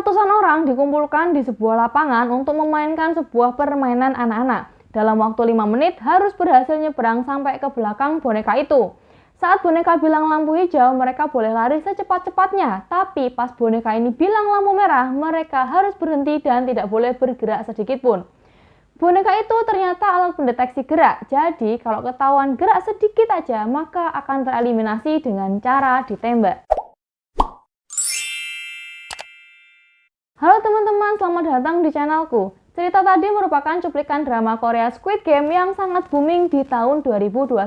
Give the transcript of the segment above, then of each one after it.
Ratusan orang dikumpulkan di sebuah lapangan untuk memainkan sebuah permainan anak-anak. Dalam waktu 5 menit harus berhasil nyebrang sampai ke belakang boneka itu. Saat boneka bilang lampu hijau, mereka boleh lari secepat-cepatnya. Tapi pas boneka ini bilang lampu merah, mereka harus berhenti dan tidak boleh bergerak sedikit pun. Boneka itu ternyata alat pendeteksi gerak. Jadi kalau ketahuan gerak sedikit aja, maka akan tereliminasi dengan cara ditembak. Halo teman-teman, selamat datang di channelku. Cerita tadi merupakan cuplikan drama Korea Squid Game yang sangat booming di tahun 2021.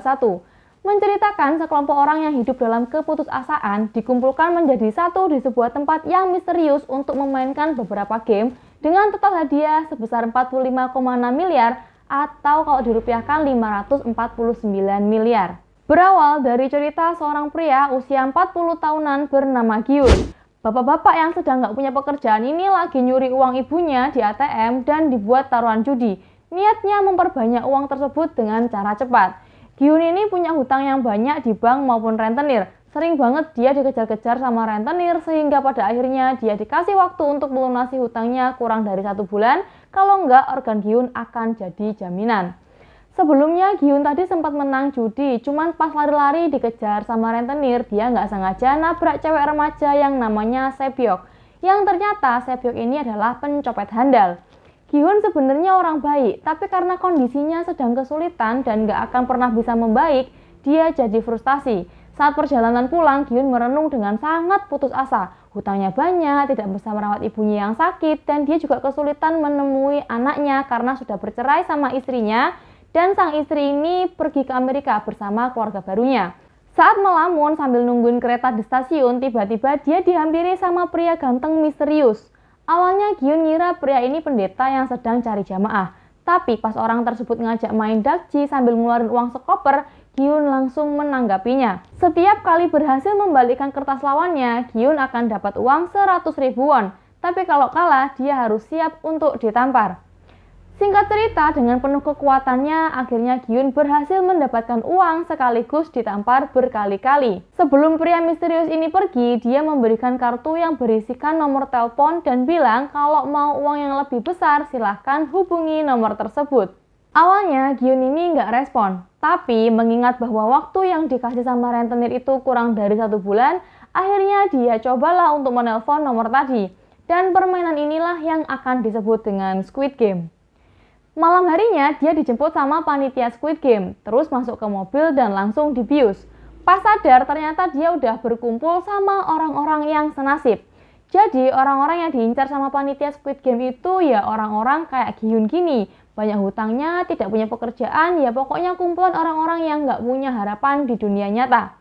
Menceritakan sekelompok orang yang hidup dalam keputusasaan dikumpulkan menjadi satu di sebuah tempat yang misterius untuk memainkan beberapa game dengan total hadiah sebesar 45,6 miliar atau kalau dirupiahkan 549 miliar. Berawal dari cerita seorang pria usia 40 tahunan bernama Gyun. Bapak-bapak yang sedang nggak punya pekerjaan ini lagi nyuri uang ibunya di ATM dan dibuat taruhan judi. Niatnya memperbanyak uang tersebut dengan cara cepat. Gyun ini punya hutang yang banyak di bank maupun rentenir. Sering banget dia dikejar-kejar sama rentenir sehingga pada akhirnya dia dikasih waktu untuk melunasi hutangnya kurang dari 1 bulan. Kalau nggak, organ Gyun akan jadi jaminan. Sebelumnya Gyun tadi sempat menang judi, cuman pas lari-lari dikejar sama rentenir, dia nggak sengaja nabrak cewek remaja yang namanya Sebyok. Yang ternyata Sebyok ini adalah pencopet handal. Gyun sebenarnya orang baik, tapi karena kondisinya sedang kesulitan dan nggak akan pernah bisa membaik, dia jadi frustasi. Saat perjalanan pulang, Gyun merenung dengan sangat putus asa. Hutangnya banyak, tidak bisa merawat ibunya yang sakit, dan dia juga kesulitan menemui anaknya karena sudah bercerai sama istrinya. Dan sang istri ini pergi ke Amerika bersama keluarga barunya. Saat melamun sambil nungguin kereta di stasiun, tiba-tiba dia dihampiri sama pria ganteng misterius. Awalnya Gyun ngira pria ini pendeta yang sedang cari jamaah. Tapi pas orang tersebut ngajak main dakji sambil ngeluarin uang sekoper, Gyun langsung menanggapinya. Setiap kali berhasil membalikkan kertas lawannya, Gyun akan dapat uang 100.000 won. Tapi kalau kalah, dia harus siap untuk ditampar. Singkat cerita, dengan penuh kekuatannya, akhirnya Gyun berhasil mendapatkan uang sekaligus ditampar berkali-kali. Sebelum pria misterius ini pergi, dia memberikan kartu yang berisikan nomor telepon dan bilang kalau mau uang yang lebih besar, silahkan hubungi nomor tersebut. Awalnya Gyun ini nggak respon, tapi mengingat bahwa waktu yang dikasih sama rentenir itu kurang dari 1 bulan, akhirnya dia cobalah untuk menelpon nomor tadi. Dan permainan inilah yang akan disebut dengan Squid Game. Malam harinya dia dijemput sama panitia Squid Game, terus masuk ke mobil dan langsung dibius. Pas sadar ternyata dia udah berkumpul sama orang-orang yang senasib. Jadi orang-orang yang diincar sama panitia Squid Game itu ya orang-orang kayak Gyun gini. Banyak hutangnya, tidak punya pekerjaan, ya pokoknya kumpulan orang-orang yang nggak punya harapan di dunia nyata.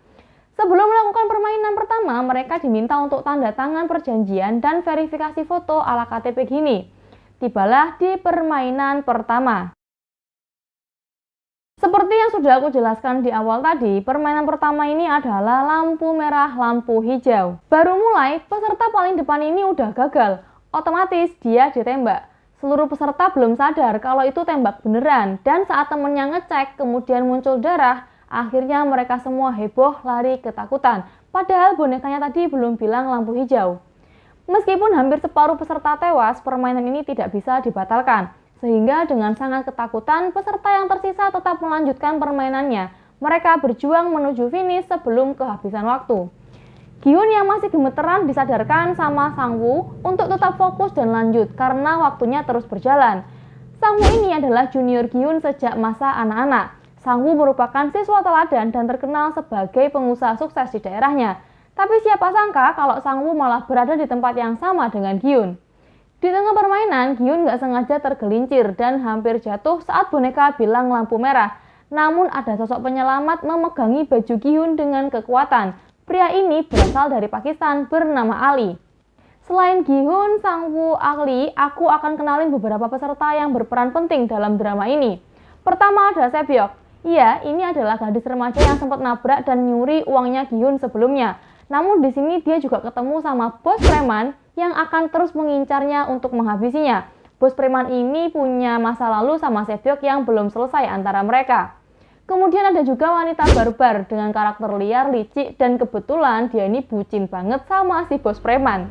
Sebelum melakukan permainan pertama, mereka diminta untuk tanda tangan perjanjian dan verifikasi foto ala KTP gini. Tibalah di permainan pertama. Seperti yang sudah aku jelaskan di awal tadi, permainan pertama ini adalah lampu merah, lampu hijau. Baru mulai, peserta paling depan ini udah gagal. Otomatis dia ditembak. Seluruh peserta belum sadar kalau itu tembak beneran. Dan saat temennya ngecek, kemudian muncul darah, akhirnya mereka semua heboh lari ketakutan. Padahal bonekanya tadi belum bilang lampu hijau. Meskipun hampir separuh peserta tewas, permainan ini tidak bisa dibatalkan. Sehingga dengan sangat ketakutan, peserta yang tersisa tetap melanjutkan permainannya. Mereka berjuang menuju finish sebelum kehabisan waktu. Gyun yang masih gemeteran disadarkan sama Sang-woo untuk tetap fokus dan lanjut karena waktunya terus berjalan. Sang-woo ini adalah junior Gyun sejak masa anak-anak. Sang-woo merupakan siswa teladan dan terkenal sebagai pengusaha sukses di daerahnya. Tapi siapa sangka kalau Sang-woo malah berada di tempat yang sama dengan Gyun. Di tengah permainan, Gyun nggak sengaja tergelincir dan hampir jatuh saat boneka bilang lampu merah. Namun ada sosok penyelamat memegangi baju Gyun dengan kekuatan. Pria ini berasal dari Pakistan bernama Ali. Selain Gyun, Sang-woo, Ali, aku akan kenalin beberapa peserta yang berperan penting dalam drama ini. Pertama ada Sebyok. Iya, ini adalah gadis remaja yang sempat nabrak dan nyuri uangnya Gyun sebelumnya. Namun di sini dia juga ketemu sama bos preman yang akan terus mengincarnya untuk menghabisinya. Bos preman ini punya masa lalu sama Sebyok yang belum selesai antara mereka. Kemudian ada juga wanita barbar dengan karakter liar, licik, dan kebetulan dia ini bucin banget sama si bos preman.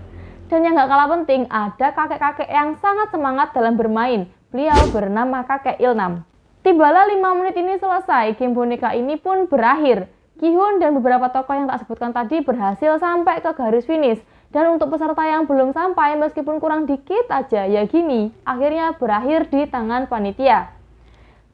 Dan yang gak kalah penting, ada kakek-kakek yang sangat semangat dalam bermain. Beliau bernama kakek Ilnam. Tibalah 5 menit ini selesai, game boneka ini pun berakhir. Gi-hun dan beberapa tokoh yang tak sebutkan tadi berhasil sampai ke garis finish. Dan untuk peserta yang belum sampai, meskipun kurang dikit aja, ya gini, akhirnya berakhir di tangan panitia.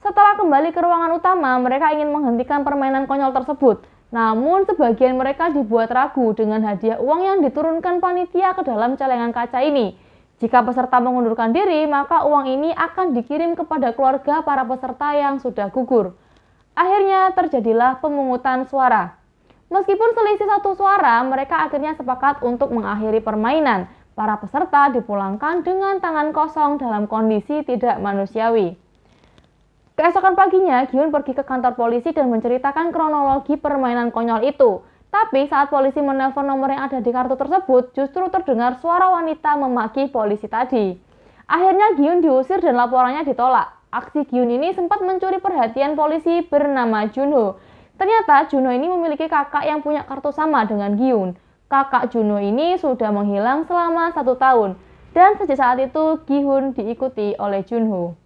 Setelah kembali ke ruangan utama, mereka ingin menghentikan permainan konyol tersebut. Namun sebagian mereka dibuat ragu dengan hadiah uang yang diturunkan panitia ke dalam celengan kaca ini. Jika peserta mengundurkan diri, maka uang ini akan dikirim kepada keluarga para peserta yang sudah gugur. Akhirnya terjadilah pemungutan suara. Meskipun selisih 1 suara, mereka akhirnya sepakat untuk mengakhiri permainan. Para peserta dipulangkan dengan tangan kosong dalam kondisi tidak manusiawi. Keesokan paginya, Gi-hun pergi ke kantor polisi dan menceritakan kronologi permainan konyol itu. Tapi saat polisi menelpon nomor yang ada di kartu tersebut, justru terdengar suara wanita memaki polisi tadi. Akhirnya Gi-hun diusir dan laporannya ditolak. Aksi Gi-hun ini sempat mencuri perhatian polisi bernama Junho. Ternyata Junho ini memiliki kakak yang punya kartu sama dengan Gi-hun. Kakak Junho ini sudah menghilang selama 1 tahun. Dan sejak saat itu Gi-hun diikuti oleh Junho.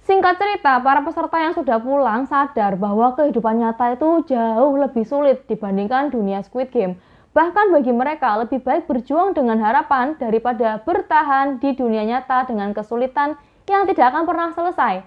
Singkat cerita, para peserta yang sudah pulang sadar bahwa kehidupan nyata itu jauh lebih sulit dibandingkan dunia Squid Game. Bahkan bagi mereka lebih baik berjuang dengan harapan daripada bertahan di dunia nyata dengan kesulitan yang tidak akan pernah selesai.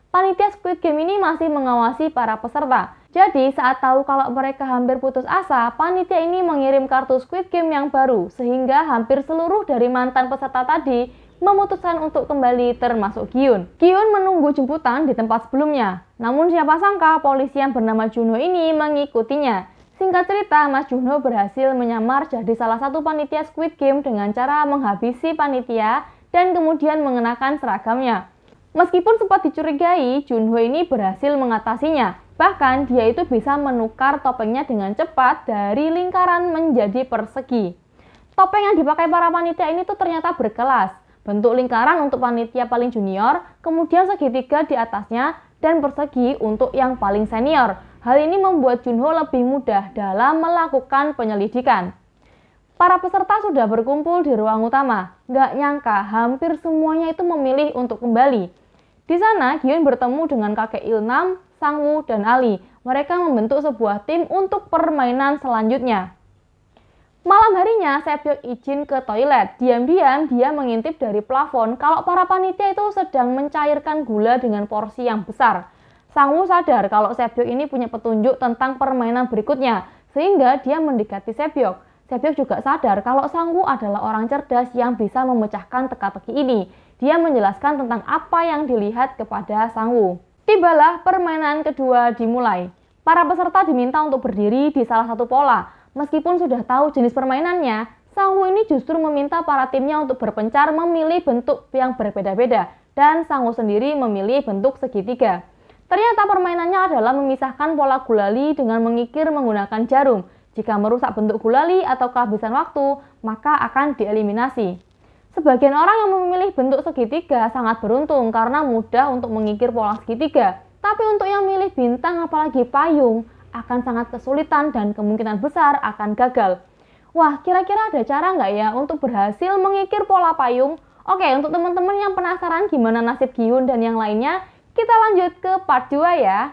Panitia Squid Game ini masih mengawasi para peserta. Jadi saat tahu kalau mereka hampir putus asa, panitia ini mengirim kartu Squid Game yang baru sehingga hampir seluruh dari mantan peserta tadi memutuskan untuk kembali termasuk Gi-hun. Gi-hun menunggu jemputan di tempat sebelumnya. Namun siapa sangka polisi yang bernama Junho ini mengikutinya. Singkat cerita, Mas Junho berhasil menyamar jadi salah satu panitia Squid Game dengan cara menghabisi panitia dan kemudian mengenakan seragamnya. Meskipun sempat dicurigai, Junho ini berhasil mengatasinya. Bahkan dia itu bisa menukar topengnya dengan cepat dari lingkaran menjadi persegi. Topeng yang dipakai para panitia ini tuh ternyata berkelas. Bentuk lingkaran untuk panitia paling junior, kemudian segitiga di atasnya, dan persegi untuk yang paling senior. Hal ini membuat Junho lebih mudah dalam melakukan penyelidikan. Para peserta sudah berkumpul di ruang utama. Nggak nyangka, hampir semuanya itu memilih untuk kembali. Di sana, Gi-hun bertemu dengan kakek Ilnam, Sang-woo, dan Ali. Mereka membentuk sebuah tim untuk permainan selanjutnya. Malam harinya, Sae-byuk izin ke toilet. Diam-diam, dia mengintip dari plafon kalau para panitia itu sedang mencairkan gula dengan porsi yang besar. Sang-woo sadar kalau Sae-byuk ini punya petunjuk tentang permainan berikutnya, sehingga dia mendekati Sae-byuk. Sae-byuk juga sadar kalau Sang-woo adalah orang cerdas yang bisa memecahkan teka-teki ini. Dia menjelaskan tentang apa yang dilihat kepada Sang-woo. Tibalah permainan kedua dimulai. Para peserta diminta untuk berdiri di salah satu pola. Meskipun sudah tahu jenis permainannya, Sang-woo ini justru meminta para timnya untuk berpencar memilih bentuk yang berbeda-beda, dan Sang-woo sendiri memilih bentuk segitiga. Ternyata permainannya adalah memisahkan pola gulali dengan mengikir menggunakan jarum. Jika merusak bentuk gulali atau kehabisan waktu, maka akan dieliminasi. Sebagian orang yang memilih bentuk segitiga sangat beruntung karena mudah untuk mengikir pola segitiga. Tapi untuk yang milih bintang apalagi payung, akan sangat kesulitan dan kemungkinan besar akan gagal. Wah, kira-kira ada cara nggak ya untuk berhasil mengikir pola payung? Oke, untuk teman-teman yang penasaran gimana nasib Gi-hun dan yang lainnya, kita lanjut ke part 2 ya.